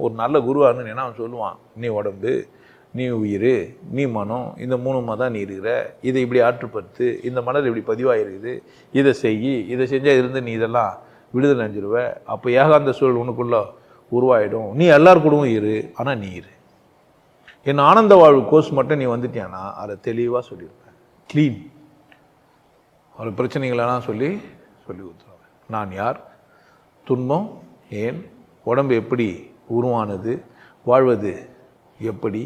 ஒரு நல்ல குருவான்னு என்ன அவன் சொல்லுவான், நீ உடம்பு, நீ உயிர், நீ மனம், இந்த மூணுமா தான் நீ இருக்கிற, இதை இப்படி ஆற்றுப்படுத்து, இந்த மனதில் இப்படி பதிவாயிருக்குது, இதை செய், இதை செஞ்சால் இருந்து நீ இதெல்லாம் விடுதலை அடைஞ்சிருவ, அப்போ ஏகாந்த சூழல் உனக்குள்ள உருவாயிடும், நீ எல்லார் கூடவும் இரு, ஆனால் நீ இரு. என் ஆனந்த வாழ்வு கோர்ஸ் மட்டும் நீ வந்துட்டியானா அதை தெளிவாக சொல்லியிருப்பேன். க்ளீன் ஒரு பிரச்சனைகளெல்லாம் சொல்லி கொடுத்துருவேன். நான் யார், துன்பம் ஏன், உடம்பு எப்படி உருவானது, வாழ்வது எப்படி,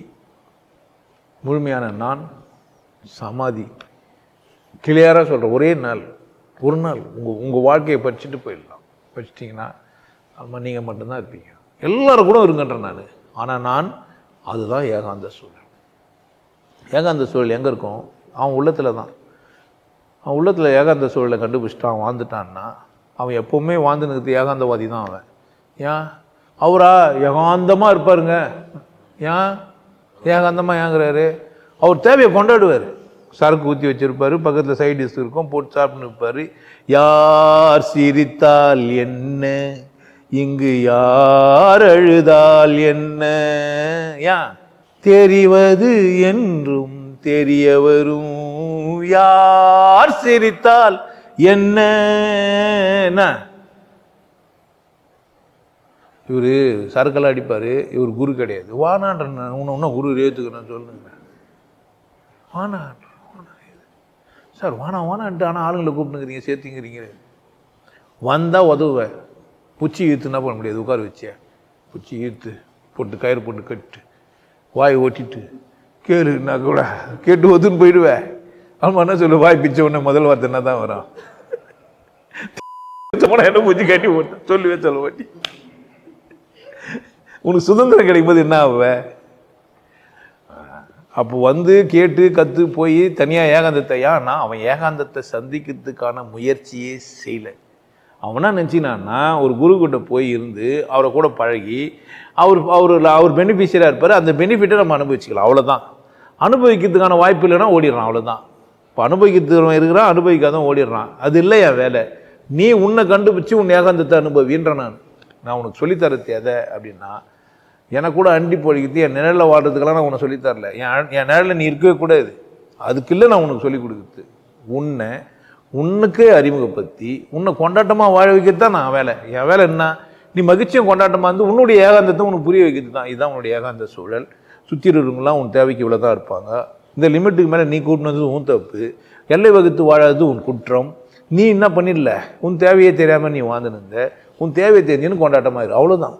முழுமையான நான், சமாதி கிளியராக சொல்கிறேன். ஒரே நாள், ஒரு நாள் உங்கள் வாழ்க்கையை படிச்சுட்டு போயிடலாம். படிச்சிட்டிங்கன்னா ஆமாம் நீங்கள் மட்டும்தான் இருப்பீங்க, எல்லோரும் கூட இருங்கன்றேன் நான். ஆனால் நான் அதுதான் ஏகாந்த சூழல். ஏகாந்த சூழல் எங்கே இருக்கும்? அவன் உள்ளத்தில் தான். அவன் உள்ளத்தில் ஏகாந்த சூழலை கண்டுபிடிச்சிட்டான், வாழ்ந்துட்டான்னா அவன் எப்போவுமே வாழ்ந்துனுக்கு ஏகாந்தவாதி தான் அவன். ஏன் அவரா ஏகாந்தமாக இருப்பாருங்க? ஏன் ஏகாந்தமாக ஏங்குறாரு? அவர் தேவையை கொண்டாடுவார். சரக்கு ஊற்றி வச்சுருப்பார், பக்கத்தில் சைட் டிஷ் இருக்கும், போட்டு சாப்பிட்னு இருப்பார். யார் சிரித்தால் என்ன, இங்கு யார் அழுதால் என்ன, ஏன் தெரிவது என்றும் தெரிய வரும், யார் சிரித்தால் என்ன. இவர் சரக்கெல்லாம் அடிப்பார், இவர் குரு கிடையாது. வானான்ற இன்னும் குரு ஏற்றுக்கிறேன் சொல்லுங்க. வானா சார், வானான்ட்டு ஆனால் ஆளுங்களை கூப்பிட்டுங்கிறீங்க, சேர்த்துங்கிறீங்க. வந்தால் உதவுவேன், பூச்சி ஈர்த்துன்னா பண்ண முடியாது. உட்கார வச்சேன், பூச்சி ஈர்த்து போட்டு கயிறு போட்டு கட்டு வாய் ஓட்டிட்டு கேளுன்னா கூட கேட்டு ஒதுன்னு போயிடுவேன். ஆமாம் என்ன சொல்லு, வாய் பிச்சை உடனே முதல் வார்த்தை என்ன தான் வரும், என்ன பூச்சி கட்டி போட்டு சொல்லுவே சொல்ல மாட்டி. உனக்கு சுதந்திரம் கிடைக்கும்போது என்ன ஆகுவ? அப்போ வந்து கேட்டு கற்று போய் தனியாக ஏகாந்தத்தை, ஏன்னா அவன் ஏகாந்தத்தை சந்திக்கிறதுக்கான முயற்சியே செய்யலை. அவனா நினச்சினான்னா ஒரு குரு கிட்ட போய் இருந்து அவரை கூட பழகி அவர் பெனிஃபிஷியராக இருப்பார், அந்த பெனிஃபிட்டை நம்ம அனுபவிச்சுக்கலாம், அவ்வளோதான். அனுபவிக்கிறதுக்கான வாய்ப்பு இல்லைன்னா ஓடிடுறான், அவ்வளோதான். இப்போ அனுபவிக்கிறதுக்கு இருக்கிறான், அனுபவிக்காதான் ஓடிடுறான். அது இல்லை என் வேலை. நீ உன்னை கண்டுபிடிச்சி உன் ஏகாந்தத்தை அனுபவின்ற நான் உனக்கு சொல்லித்தரது எதை அப்படின்னா, எனக்கு கூட அண்டி போடிக்கிறது என் நிழலில் வாழ்றதுக்கெல்லாம் நான் உனக்கு சொல்லித்தரல. என் நிழலில் நீ இருக்கவே கூடாது, அதுக்குள்ளே நான் உனக்கு சொல்லிக் கொடுக்குறது. உன்னுக்கே அறிமுகப்படுத்தி உன்னை கொண்டாட்டமாக வாழ வைக்கிறது தான் நான் வேலை. என் வேலை என்ன, நீ மகிழ்ச்சியும் கொண்டாட்டமாக இருந்து உன்னுடைய ஏகாந்தத்தை உனக்கு புரிய வைக்கிறது தான். இதுதான் உன்னுடைய ஏகாந்த சூழல். சுற்றி இருக்கிறவங்களாம் உன் தேவைக்கு இவ்வளோ தான் இருப்பாங்க. இந்த லிமிட்டுக்கு மேலே நீ கூட்டினது உன் தப்பு, எல்லை வகுத்து வாழாதது உன் குற்றம். நீ என்ன பண்ணிடல, உன் தேவையே தெரியாமல் நீ வாழ்ந்துன்னு, உன் தேவையை தெரிஞ்சுன்னு கொண்டாட்டமாக இரு, அவ்வளோதான்.